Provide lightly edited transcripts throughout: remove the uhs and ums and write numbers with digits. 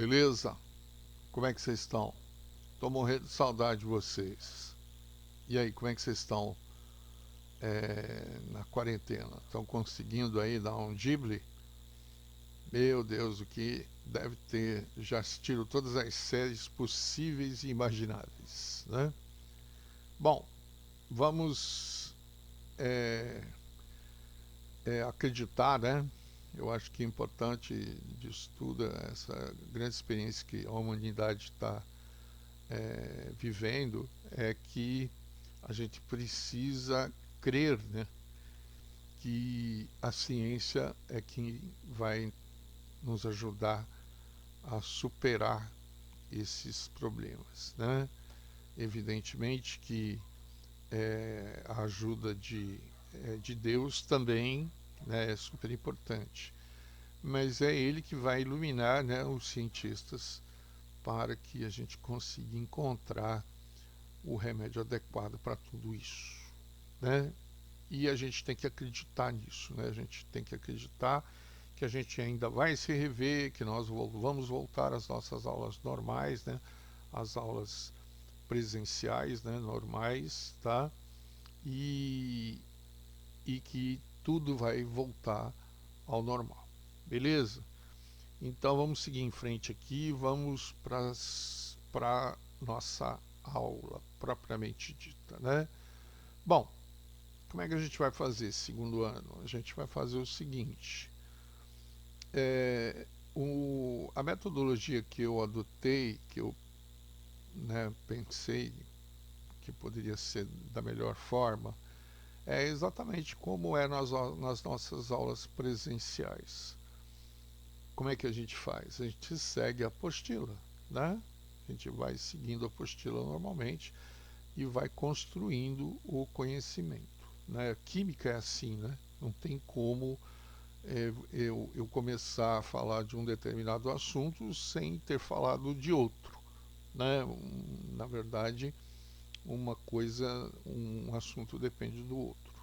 beleza? Como é que vocês estão? Tô morrendo de saudade de vocês. E aí, como é que vocês estão na quarentena? Estão conseguindo aí dar um drible? Meu Deus, o que deve ter. Já assistiram todas as séries possíveis e imagináveis, né? Bom, vamos acreditar, né? Eu acho que é importante disso tudo, essa grande experiência que a humanidade está vivendo, é que a gente precisa crer, né, que a ciência é que vai nos ajudar a superar esses problemas, né? Evidentemente que a ajuda de Deus também, né, é super importante, mas é Ele que vai iluminar, né, os cientistas para que a gente consiga encontrar o remédio adequado para tudo isso, né? E a gente tem que acreditar nisso, né? A gente tem que acreditar que a gente ainda vai se rever, que nós vamos voltar às nossas aulas normais, né? As aulas presenciais, né? Normais, tá? E, e que tudo vai voltar ao normal, beleza? Então vamos seguir em frente aqui, vamos para nossa aula propriamente dita, né? Bom, como é que a gente vai fazer esse segundo ano? A gente vai fazer o seguinte: é, a metodologia que eu adotei, que eu, né, pensei que poderia ser da melhor forma, é exatamente como é nas nossas aulas presenciais. Como é que a gente faz? A gente segue a apostila, né? A gente vai seguindo a apostila normalmente e vai construindo o conhecimento, né? Química é assim, né? Não tem como eu começar a falar de um determinado assunto sem ter falado de outro, né? Na verdade, um assunto depende do outro.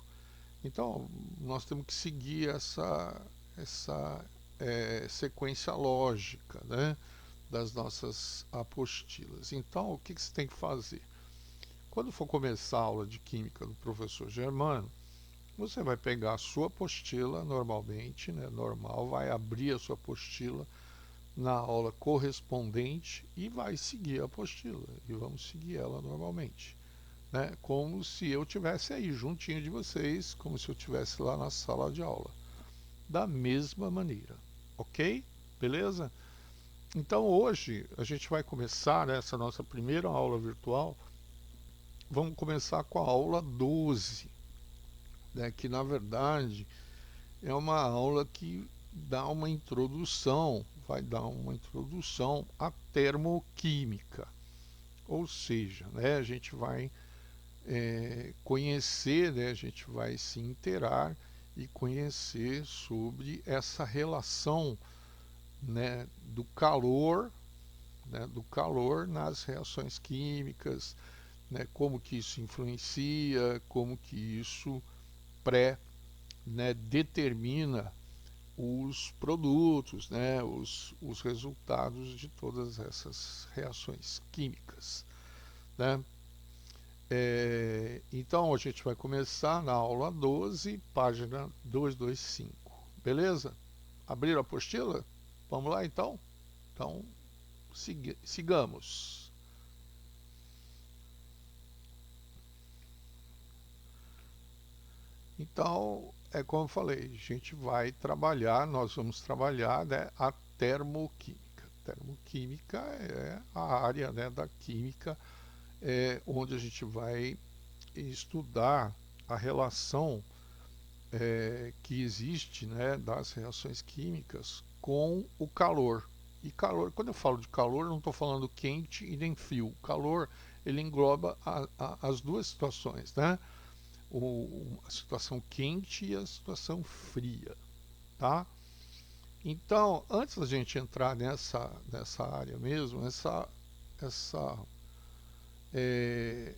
Então, nós temos que seguir essa sequência lógica, né, das nossas apostilas. Então, o que você tem que fazer? Quando for começar a aula de química do professor Germano, você vai pegar a sua apostila normalmente, né, normal, vai abrir a sua apostila na aula correspondente e vai seguir a apostila. E vamos seguir ela normalmente, né, como se eu tivesse aí juntinho de vocês, como se eu estivesse lá na sala de aula. Da mesma maneira, ok? Beleza? Então hoje a gente vai começar, né, essa nossa primeira aula virtual. Vamos começar com a aula 12, né, que na verdade é uma aula que dá uma introdução, vai dar uma introdução à termoquímica. Ou seja, né, a gente vai conhecer, né, a gente vai se inteirar e conhecer sobre essa relação, né, do calor nas reações químicas, né, como que isso influencia, como que isso pré, né, determina os produtos, né, os resultados de todas essas reações químicas, né? Então a gente vai começar na aula 12, página 225, beleza? Abriram a apostila? Vamos lá então? Então sigamos. Então, é como eu falei, a gente vai trabalhar, nós vamos trabalhar, né, a termoquímica. Termoquímica é a área, né, da química, onde a gente vai estudar a relação que existe, né, das reações químicas com o calor. E calor, quando eu falo de calor, não estou falando quente e nem frio. O calor, ele engloba as duas situações, né? A situação quente e a situação fria, tá? Então, antes da gente entrar nessa área mesmo, essa, é,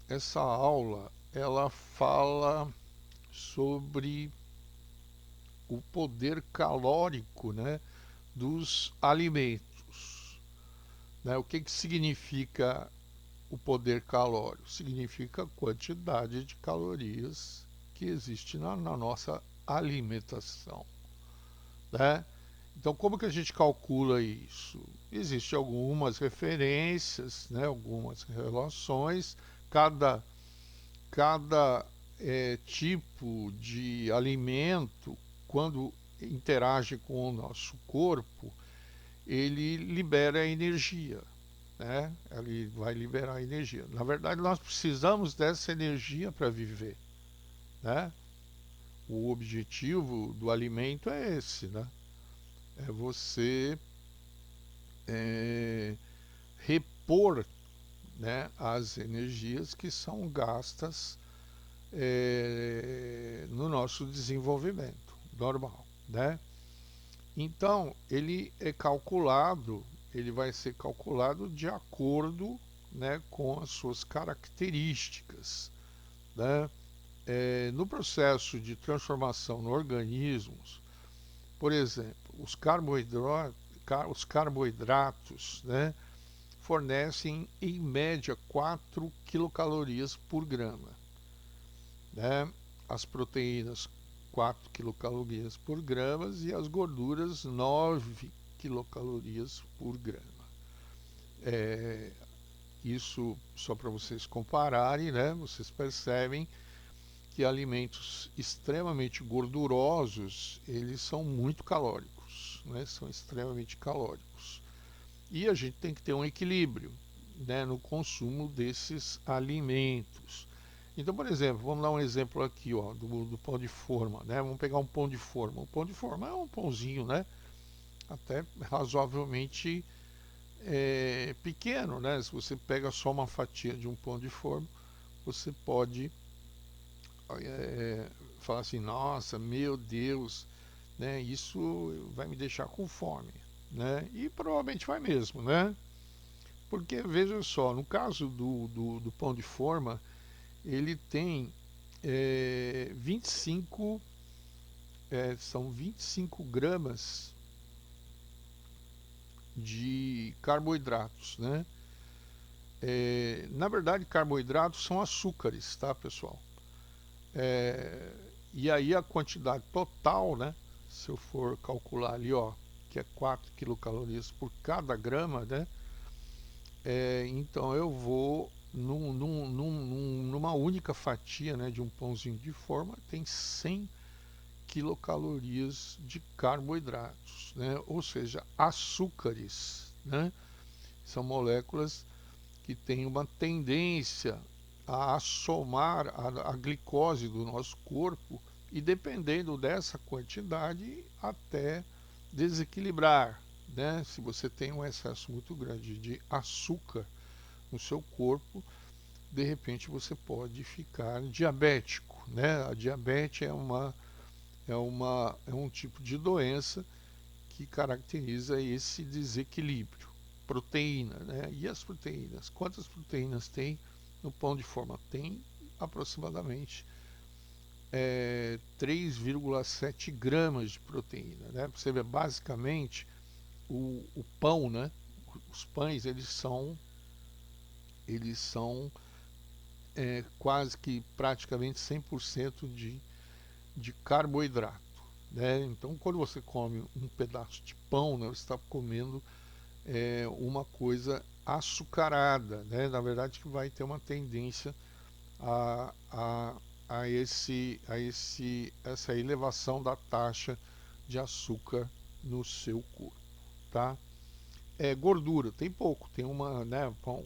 essa aula, ela fala sobre o poder calórico, né, dos alimentos. né? O que que significa o poder calórico? Significa a quantidade de calorias que existe na nossa alimentação, né? Então, como que a gente calcula isso? Existem algumas referências, né, algumas relações. Cada tipo de alimento, quando interage com o nosso corpo, ele libera energia, né? Ele vai liberar energia. Na verdade, nós precisamos dessa energia para viver, né? O objetivo do alimento é esse, né? É você é, repor, né, as energias que são gastas no nosso desenvolvimento normal, né? Então ele vai ser calculado de acordo, né, com as suas características, né? No processo de transformação no organismo, por exemplo, os carboidratos, né, fornecem em média 4 quilocalorias por grama, né? As proteínas 4 quilocalorias por grama e as gorduras 9 quilocalorias por grama. É, isso só para vocês compararem, né? Vocês percebem que alimentos extremamente gordurosos, eles são muito calóricos, né? São extremamente calóricos. E a gente tem que ter um equilíbrio, né, no consumo desses alimentos. Então, por exemplo, vamos dar um exemplo aqui, ó, do pão de forma, né? Vamos pegar um pão de forma. O pão de forma é um pãozinho, né? Até razoavelmente pequeno, né? Se você pega só uma fatia de um pão de forma, você pode falar assim, nossa, meu Deus, né? Isso vai me deixar com fome, né? E provavelmente vai mesmo, né? Porque veja só, no caso do pão de forma, ele tem 25, são 25 gramas de carboidratos, né? Na verdade, carboidratos são açúcares, tá, pessoal? E aí a quantidade total, né? Se eu for calcular ali, ó, que é 4 quilocalorias por cada grama, né? Então eu vou numa única fatia, né, de um pãozinho de forma, tem 100 quilocalorias de carboidratos, né? Ou seja, açúcares, né? São moléculas que têm uma tendência a assomar a glicose do nosso corpo e, dependendo dessa quantidade, até desequilibrar, né? Se você tem um excesso muito grande de açúcar no seu corpo, de repente você pode ficar diabético, né? A diabetes é um tipo de doença que caracteriza esse desequilíbrio. Proteína, né? E as proteínas? Quantas proteínas tem no pão de forma? Tem aproximadamente 3,7 gramas de proteína, né? Você vê, basicamente, o pão, né? Os pães, eles são quase que praticamente 100% de carboidrato, né? Então, quando você come um pedaço de pão, né, você está comendo uma coisa açucarada, né? Na verdade, que vai ter uma tendência a, a, essa elevação da taxa de açúcar no seu corpo, tá? Gordura, tem pouco, tem uma, né, pão,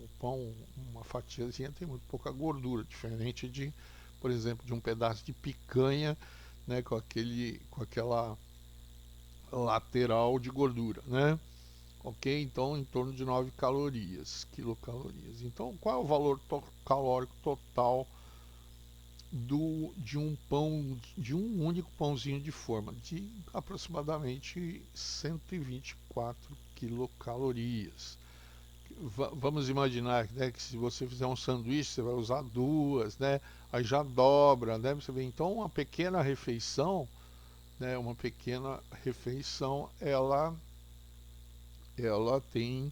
uma fatiazinha tem muito pouca gordura, diferente de, por exemplo, de um pedaço de picanha, né, com aquela lateral de gordura, né? Ok? Então, em torno de 9 calorias, quilocalorias. Então, qual é o valor calórico total de um pão, de um único pãozinho de forma? De aproximadamente 124 quilocalorias. Vamos imaginar, né, que se você fizer um sanduíche, você vai usar duas, né? Aí já dobra, né? Você vê, então uma pequena refeição, né? Uma pequena refeição, ela tem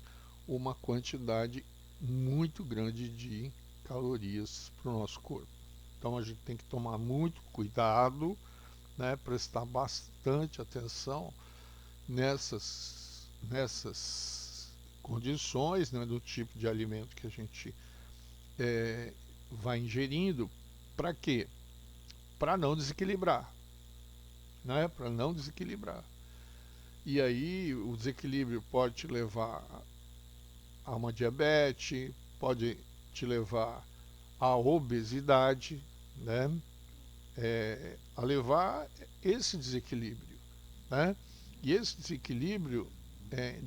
uma quantidade muito grande de calorias para o nosso corpo. Então a gente tem que tomar muito cuidado, né, prestar bastante atenção nessas condições, né, do tipo de alimento que a gente vai ingerindo. Para quê? Para não desequilibrar, né? Para não desequilibrar. E aí o desequilíbrio pode te levar a uma diabetes, pode te levar à obesidade, né? A levar esse desequilíbrio, né? E esse desequilíbrio,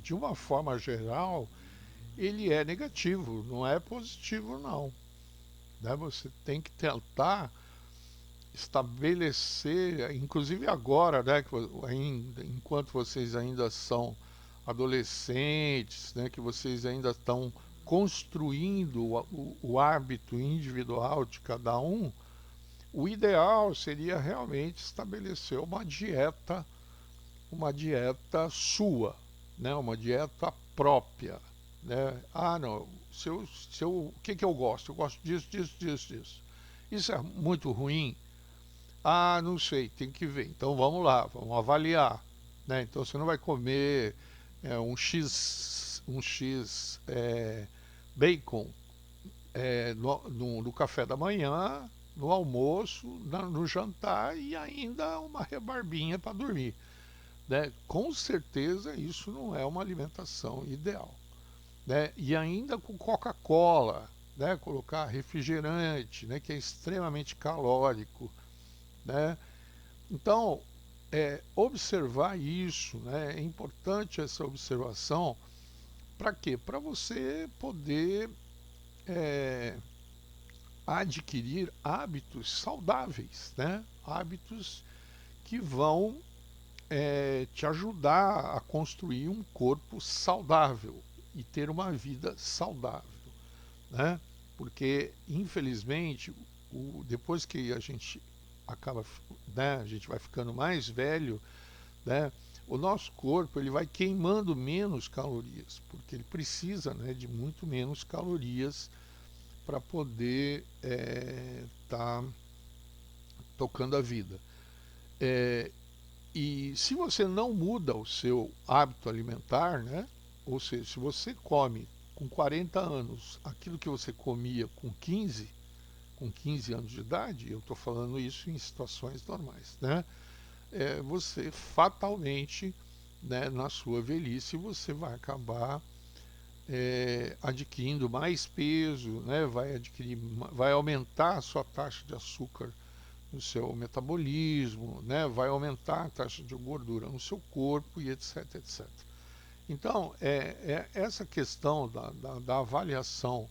de uma forma geral, ele é negativo, não é positivo não, né? Você tem que tentar estabelecer, inclusive agora, né, que ainda, enquanto vocês ainda são adolescentes, né, que vocês ainda estão construindo o hábito individual de cada um, o ideal seria realmente estabelecer uma dieta sua, né, uma dieta própria, né? Ah, não, o que eu gosto? Eu gosto disso, disso, disso, disso. Isso é muito ruim? Ah, não sei, tem que ver. Então vamos lá, vamos avaliar, né? Então você não vai comer um X bacon no café da manhã, no almoço, no jantar e ainda uma rebarbinha para dormir, né? Com certeza isso não é uma alimentação ideal, né? E ainda com Coca-Cola, né? Colocar refrigerante, né? Que é extremamente calórico, né? Então, observar isso, né? É importante essa observação. Para quê? Para você poder é, adquirir hábitos saudáveis, né? Hábitos que vão te ajudar a construir um corpo saudável e ter uma vida saudável, né? Porque, infelizmente, depois que a gente acaba, né, a gente vai ficando mais velho, né, o nosso corpo ele vai queimando menos calorias, porque ele precisa, né, de muito menos calorias para poder tá tocando a vida. E se você não muda o seu hábito alimentar, né, ou seja, se você come com 40 anos aquilo que você comia com 15 anos de idade, eu estou falando isso em situações normais, né? Você fatalmente, né, na sua velhice, você vai acabar adquirindo mais peso, né? Vai aumentar a sua taxa de açúcar no seu metabolismo, né? Vai aumentar a taxa de gordura no seu corpo e etc, etc. Então, essa questão da avaliação,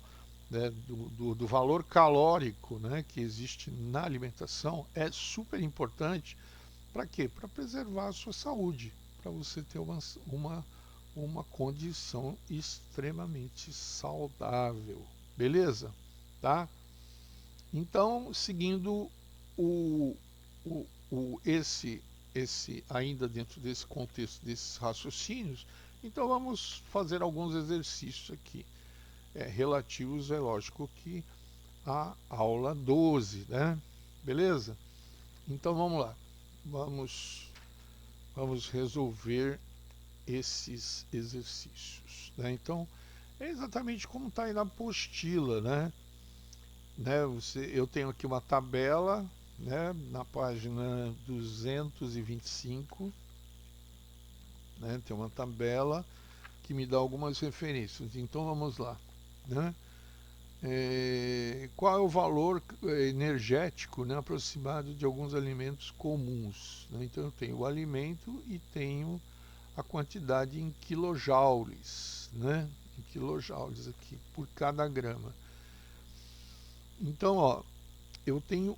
né, do valor calórico, né, que existe na alimentação é super importante. Para quê? Para preservar a sua saúde, para você ter uma condição extremamente saudável. Beleza? Tá? Então, seguindo o, esse ainda dentro desse contexto desses raciocínios, então vamos fazer alguns exercícios aqui, relativos, é lógico que à aula 12, né? Beleza? Então vamos lá, vamos resolver esses exercícios, né? Então é exatamente como está aí na apostila, né? Eu tenho aqui uma tabela, né, na página 225, né, tem uma tabela que me dá algumas referências. Então vamos lá, né? Qual é o valor energético, né, aproximado de alguns alimentos comuns, né? Então eu tenho o alimento e tenho a quantidade em quilojoules, né? Em quilojoules aqui por cada grama. Então, ó, eu tenho,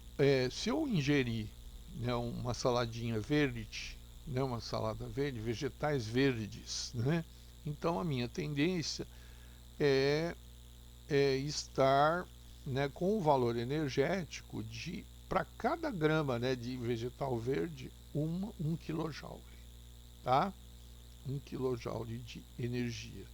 se eu ingerir, né, uma saladinha verde, né, uma salada verde, vegetais verdes, né? Então a minha tendência é, estar, né, com o valor energético de para cada grama, né, de vegetal verde, 1 kJ, tá? 1 kJ de energia.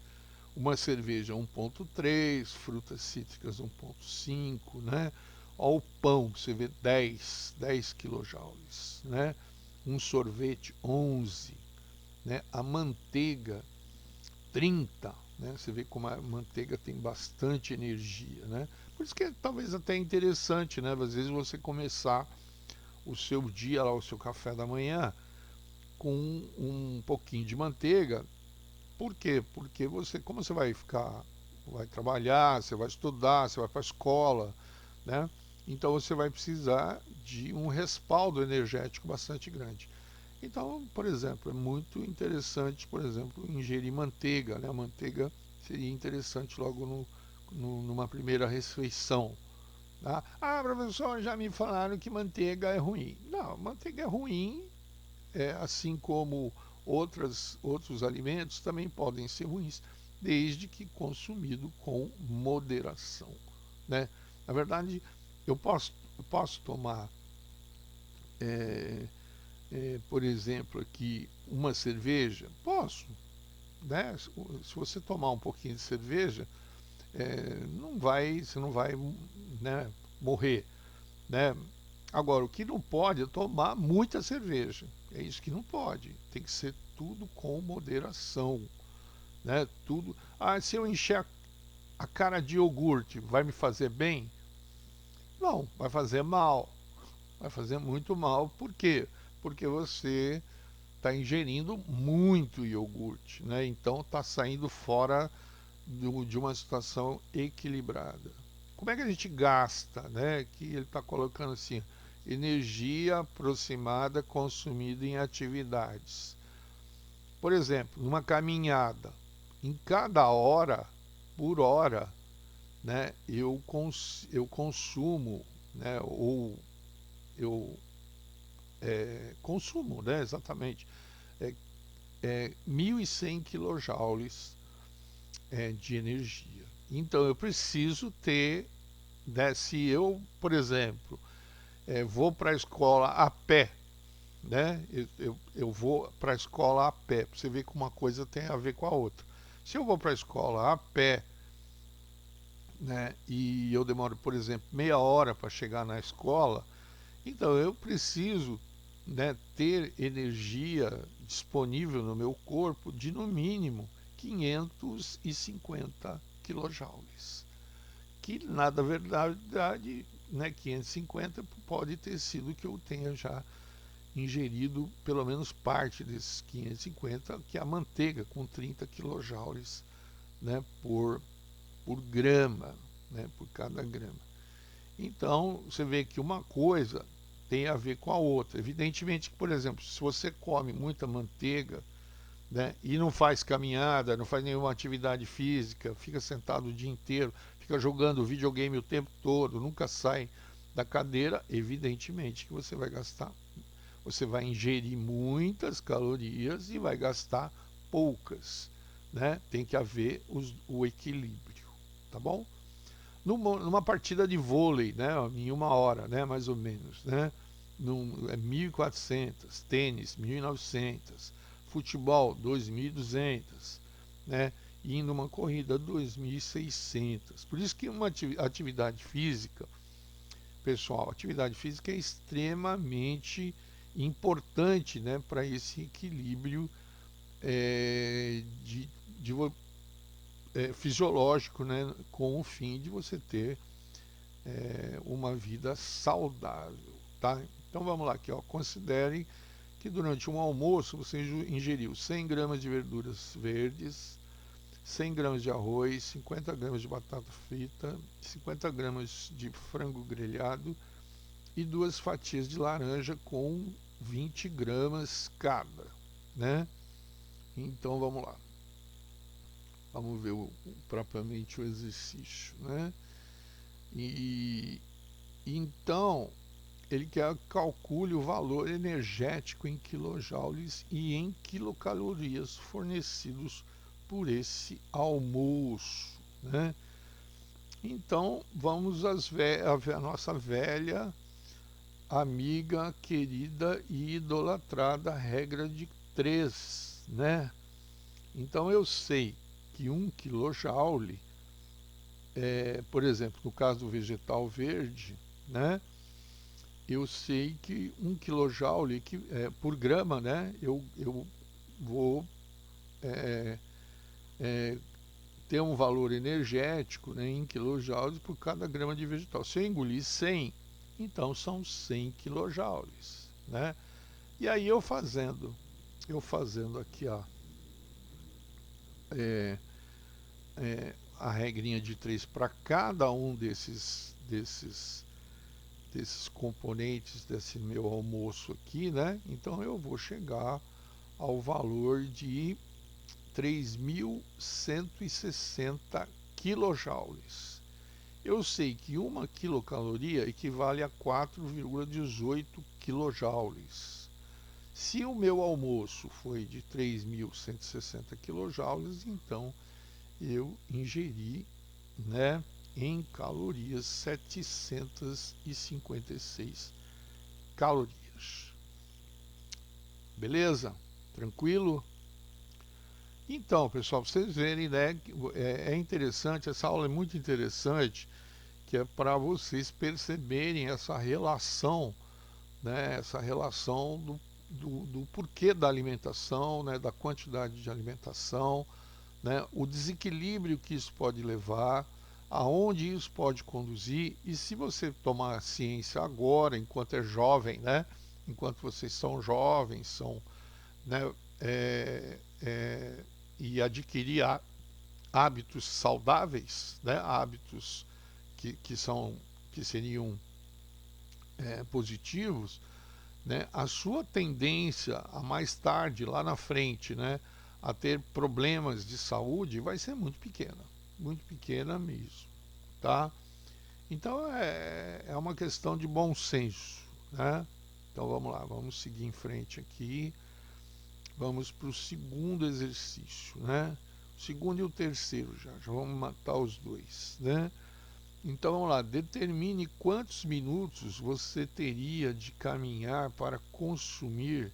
uma cerveja 1,3, frutas cítricas 1,5, né? Ó, o pão, você vê 10 quilojoules, né? Um sorvete 11, né? A manteiga 30, né? Você vê como a manteiga tem bastante energia, né? Por isso que é talvez até interessante, né? Às vezes você começar o seu dia lá, o seu café da manhã com um pouquinho de manteiga. Por quê? Porque você, como você vai trabalhar, você vai estudar, você vai para a escola, né? Então você vai precisar de um respaldo energético bastante grande. Então, por exemplo, é muito interessante, por exemplo, ingerir manteiga, né? A manteiga seria interessante logo numa primeira refeição. Tá? Ah, professor, já me falaram que manteiga é ruim. Não, manteiga é ruim, assim como outros alimentos também podem ser ruins, desde que consumido com moderação, né? Na verdade, eu posso tomar, é, por exemplo, aqui uma cerveja, posso, né? Se você tomar um pouquinho de cerveja, você não vai, né, morrer, né? Agora, o que não pode é tomar muita cerveja. É isso que não pode. Tem que ser tudo com moderação, né? Tudo. Ah, se eu encher a cara de iogurte, vai me fazer bem? Não, vai fazer mal. Vai fazer muito mal. Por quê? Porque você está ingerindo muito iogurte, né? Então está saindo fora de uma situação equilibrada. Como é que a gente gasta, né? Que ele está colocando assim, energia aproximada consumida em atividades. Por exemplo, numa caminhada, em cada hora, por hora, né? Eu consumo, né? Ou eu consumo, né? Exatamente, é, 1.100 quilojoules de energia. Então eu preciso ter, né, se eu, por exemplo, vou para a escola a pé, né? Eu vou para a escola a pé, para você ver que uma coisa tem a ver com a outra. Se eu vou para a escola a pé, né, e eu demoro, por exemplo, meia hora para chegar na escola, então eu preciso, né, ter energia disponível no meu corpo de no mínimo 550 quilojoules. Que na verdade, né, 550 pode ter sido que eu tenha já ingerido pelo menos parte desses 550, que é a manteiga com 30 quilojoules, né, por grama, né, por cada grama. Então, você vê que uma coisa tem a ver com a outra. Evidentemente que, por exemplo, se você come muita manteiga, né, e não faz caminhada, não faz nenhuma atividade física, fica sentado o dia inteiro, fica jogando videogame o tempo todo, nunca sai da cadeira, evidentemente que você vai ingerir muitas calorias e vai gastar poucas, né? Tem que haver o equilíbrio, tá bom? Numa partida de vôlei, né, em uma hora, né, mais ou menos, né, 1.400, tênis 1.900, futebol 2.200, né, e numa corrida 2.600. Por isso que uma atividade física, pessoal, atividade física é extremamente importante, né, para esse equilíbrio é, de, de fisiológico, né, com o fim de você ter uma vida saudável, tá? Então vamos lá aqui, ó. Considere que durante um almoço você ingeriu 100 gramas de verduras verdes, 100 gramas de arroz, 50 gramas de batata frita, 50 gramas de frango grelhado e duas fatias de laranja com 20 gramas cada, né? Então vamos lá. Vamos ver propriamente o exercício, né? E então ele quer que calcule o valor energético em quilojoules e em quilocalorias fornecidos por esse almoço, né? Então vamos a nossa velha amiga, querida e idolatrada regra de 3, né? Então eu sei que 1 kJ, por exemplo, no caso do vegetal verde, né, eu sei que 1 kJ por grama, né, eu vou ter um valor energético, né, em quilojoules por cada grama de vegetal. Se eu engolir 100, então são 100 quilojoules, né? E aí eu fazendo aqui, ó, a regrinha de 3 para cada um desses componentes desse meu almoço aqui, né? Então eu vou chegar ao valor de 3.160 quilojoules. Eu sei que 1 quilocaloria equivale a 4,18 quilojoules. Se o meu almoço foi de 3.160 quilojoules, então eu ingeri, né, em calorias 756 calorias. Beleza? Tranquilo? Então, pessoal, pra vocês verem, né, é interessante, essa aula é muito interessante, que é para vocês perceberem essa relação, né, essa relação do porquê da alimentação, né, da quantidade de alimentação, né, o desequilíbrio que isso pode levar, aonde isso pode conduzir, e se você tomar ciência agora, enquanto é jovem, né, enquanto vocês são jovens, são, né, e adquirir hábitos saudáveis, né, hábitos que seriam positivos, né, a sua tendência a mais tarde, lá na frente, né, a ter problemas de saúde vai ser muito pequena mesmo, tá? Então é uma questão de bom senso, né? Então vamos lá, vamos seguir em frente aqui, vamos para o segundo exercício, né? O segundo e o terceiro já vamos matar os dois, né? Então vamos lá, determine quantos minutos você teria de caminhar para consumir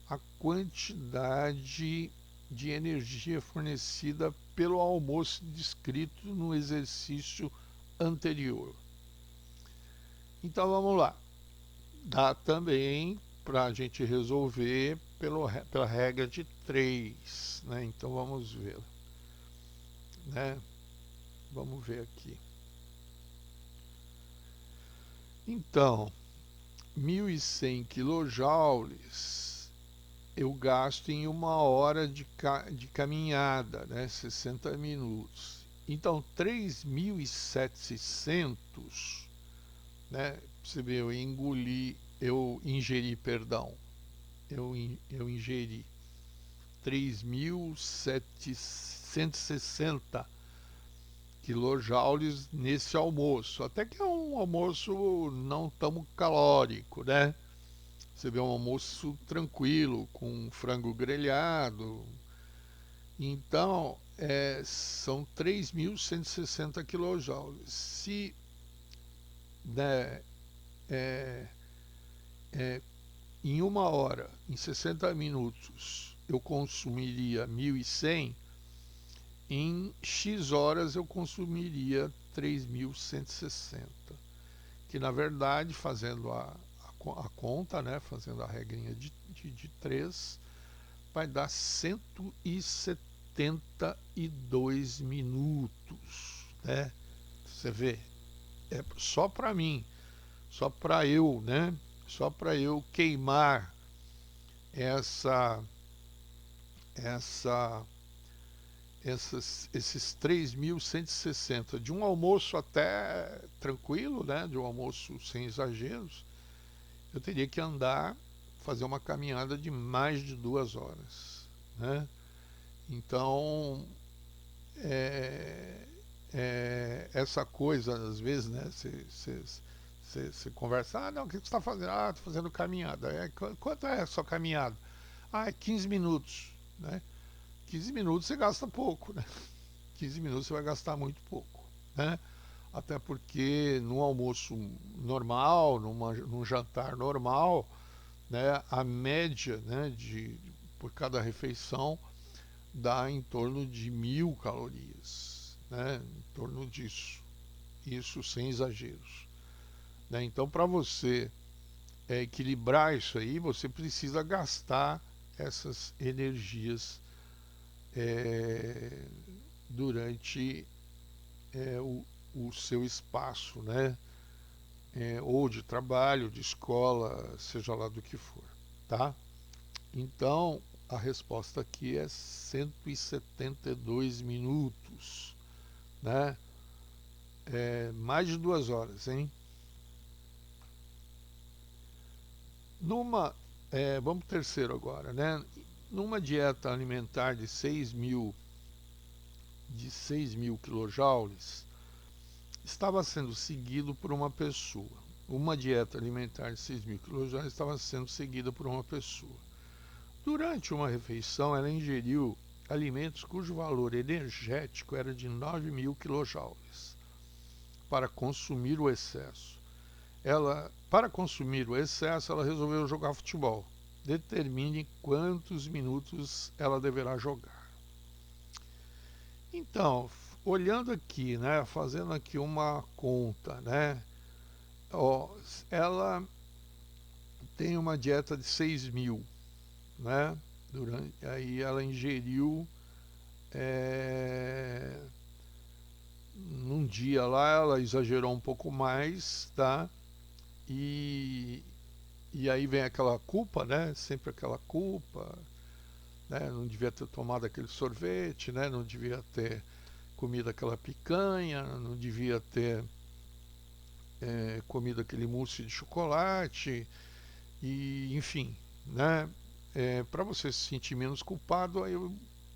a quantidade de energia fornecida pelo almoço descrito no exercício anterior. Então vamos lá, dá também para a gente resolver pela regra de 3, né? Então vamos ver, né? Vamos ver aqui. Então, 1.100 quilojoules eu gasto em 1 hora de caminhada, né? 60 minutos. Então, 3.700, né? Você vê, eu ingeri 3.760 quilojoules nesse almoço. Até que é um almoço não tão calórico, né? Você vê um almoço tranquilo, com frango grelhado. Então, são 3.160 quilojoules. Se, né, em 1 hora, em 60 minutos, eu consumiria 1.100, em X horas eu consumiria 3.160, que na verdade, fazendo a conta, né, fazendo a regrinha de 3, vai dar 172 minutos, né? Você vê, é só para mim, só para eu, né? Só para eu queimar esses 3.160 de um almoço até tranquilo, né? De um almoço sem exageros, eu teria que fazer uma caminhada de mais de 2 horas, né? Então, essa coisa, às vezes, né? Você conversa, não, o que você está fazendo? Ah, estou fazendo caminhada. Quanto é a sua caminhada? Ah, é 15 minutos, né? 15 minutos você gasta pouco, né? 15 minutos você vai gastar muito pouco, né? Até porque num almoço normal, num jantar normal, né, a média, né, por cada refeição dá em torno de 1.000 calorias, né? Em torno disso, isso sem exageros, né? Então, para você equilibrar isso aí, você precisa gastar essas energias durante o seu espaço, né? Ou de trabalho, de escola, seja lá do que for, tá? Então, a resposta aqui é 172 minutos, né? Mais de 2 horas, hein? Vamos pro terceiro agora, né? Numa dieta alimentar de 6.000 quilojoules, estava sendo seguido por uma pessoa. Uma dieta alimentar de 6.000 quilojoules estava sendo seguida por uma pessoa. Durante uma refeição, ela ingeriu alimentos cujo valor energético era de 9.000 quilojoules. Para consumir o excesso, ela resolveu jogar futebol. Determine quantos minutos ela deverá jogar. Então, olhando aqui, né, fazendo aqui uma conta, né, ela tem uma dieta de 6.000, né, aí ela ingeriu num dia lá, ela exagerou um pouco mais, tá, e aí vem aquela culpa, né, sempre aquela culpa, né, não devia ter tomado aquele sorvete, né, não devia ter comido aquela picanha, não devia ter comido aquele mousse de chocolate, e enfim, né? Para você se sentir menos culpado, aí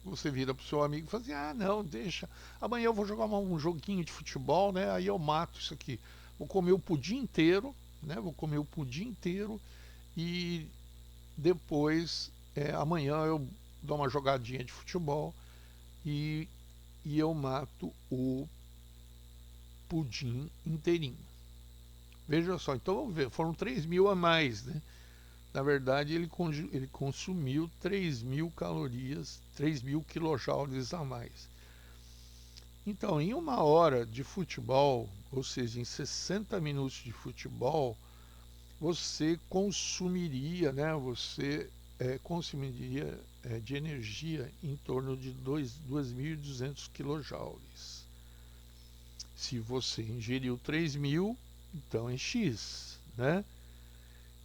você vira pro seu amigo e fala assim, ah não, deixa, amanhã eu vou jogar um joguinho de futebol, né? Aí eu mato isso aqui. Vou comer o pudim inteiro, né? Vou comer o pudim inteiro e depois amanhã eu dou uma jogadinha de futebol e eu mato o pudim inteirinho. Veja só, então vamos ver, foram 3.000 a mais, né? Na verdade, ele consumiu 3.000 calorias, 3.000 quilojoules a mais. Então, em 1 hora de futebol, ou seja, em 60 minutos de futebol, você consumiria, né? Você consumiria de energia em torno de 2.200 quilojoules. Se você ingeriu 3.000, então é X, né?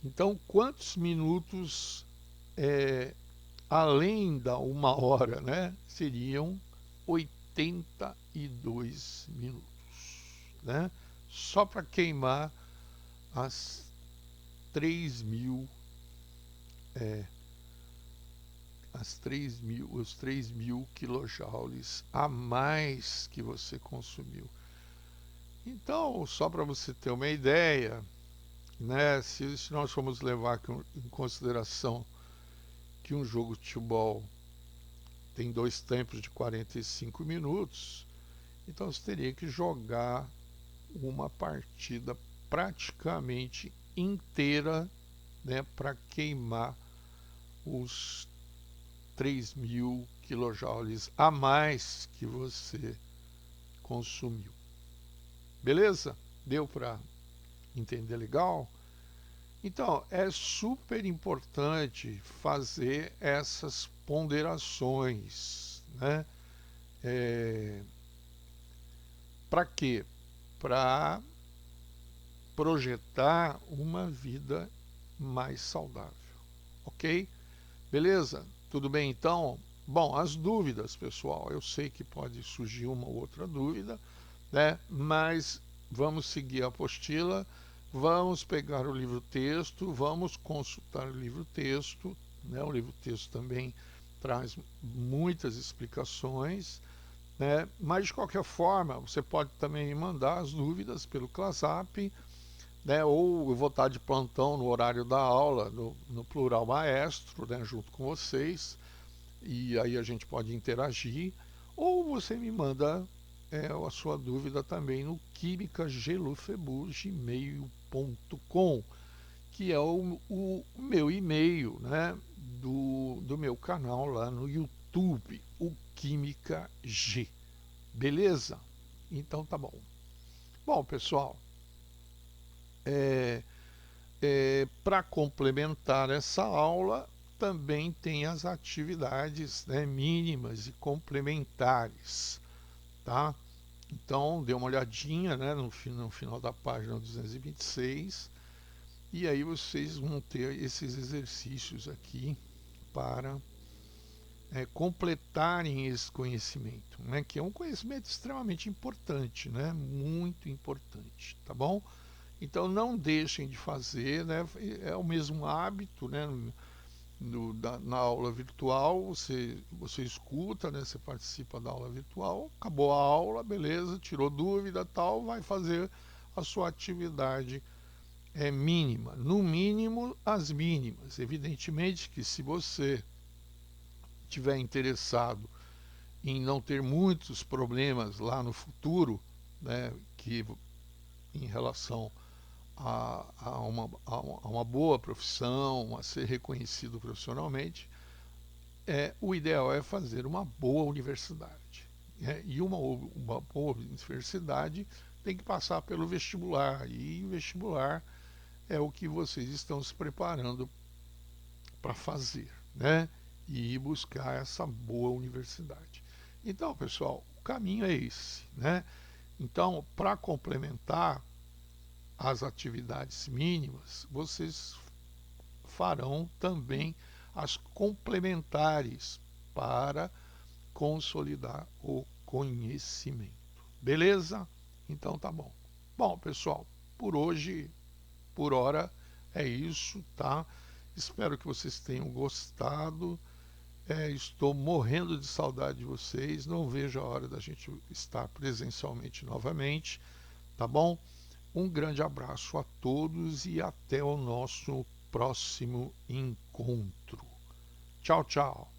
Então, quantos minutos além da 1 hora, né? Seriam 82 minutos, né? Só para queimar as 3.000, os 3.000 quilojoules a mais que você consumiu. Então, só para você ter uma ideia, né, se nós formos levar em consideração que um jogo de futebol tem 2 tempos de 45 minutos, então você teria que jogar uma partida praticamente inteira, né, para queimar os 3.000 quilojoules a mais que você consumiu. Beleza? Deu para entender legal? Então, é super importante fazer essas ponderações, né? Para quê? Para projetar uma vida mais saudável, ok? Beleza? Tudo bem então? Bom, as dúvidas, pessoal, eu sei que pode surgir uma ou outra dúvida, né? Mas vamos seguir a apostila, vamos pegar o livro-texto, vamos consultar o livro-texto, né? O livro-texto também traz muitas explicações, né? Mas de qualquer forma, você pode também me mandar as dúvidas pelo ClassApp, né? Ou eu vou estar de plantão no horário da aula, no Plural Maestro, né? Junto com vocês, e aí a gente pode interagir, ou você me manda a sua dúvida também no quimicagelufebu@gmail.com, que é o meu e-mail, né, do meu canal lá no YouTube. YouTube, o Química G. Beleza? Então tá bom. Bom, pessoal, para complementar essa aula, também tem as atividades, né, mínimas e complementares, tá? Então, dê uma olhadinha, né, no final da página 226, e aí vocês vão ter esses exercícios aqui para completarem esse conhecimento, né, que é um conhecimento extremamente importante, né, muito importante, tá bom? Então não deixem de fazer, né, é o mesmo hábito, né, na aula virtual, você escuta, né, você participa da aula virtual, acabou a aula, beleza, tirou dúvida, tal, vai fazer a sua atividade mínima, no mínimo as mínimas. Evidentemente que se você tiver interessado em não ter muitos problemas lá no futuro, né, que em relação a uma boa profissão, a ser reconhecido profissionalmente, o ideal é fazer uma boa universidade. E uma boa universidade tem que passar pelo vestibular, e o vestibular é o que vocês estão se preparando para fazer, né? E buscar essa boa universidade. Então, pessoal, o caminho é esse, né? Então, para complementar as atividades mínimas, vocês farão também as complementares para consolidar o conhecimento. Beleza? Então tá bom. Bom, pessoal, por hoje, por hora, é isso, tá? Espero que vocês tenham gostado. Estou morrendo de saudade de vocês. Não vejo a hora da gente estar presencialmente novamente, tá bom? Um grande abraço a todos e até o nosso próximo encontro. Tchau, tchau.